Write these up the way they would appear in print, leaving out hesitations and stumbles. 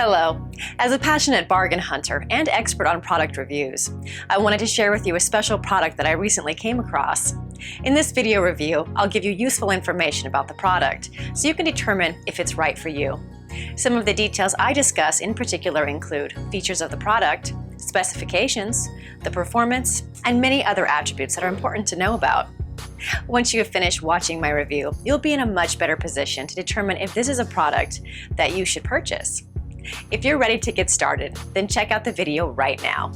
Hello. As a passionate bargain hunter and expert on product reviews, I wanted to share with you a special product that I recently came across. In this video review, I'll give you useful information about the product so you can determine if it's right for you. Some of the details I discuss in particular include features of the product, specifications, the performance, and many other attributes that are important to know about. Once you have finished watching my review, you'll be in a much better position to determine if this is a product that you should purchase. If you're ready to get started, then check out the video right now.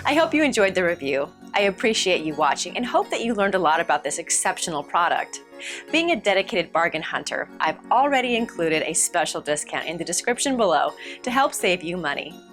I hope you enjoyed the review. I appreciate you watching and hope that you learned a lot about this exceptional product. Being a dedicated bargain hunter, I've already included a special discount in the description below to help save you money.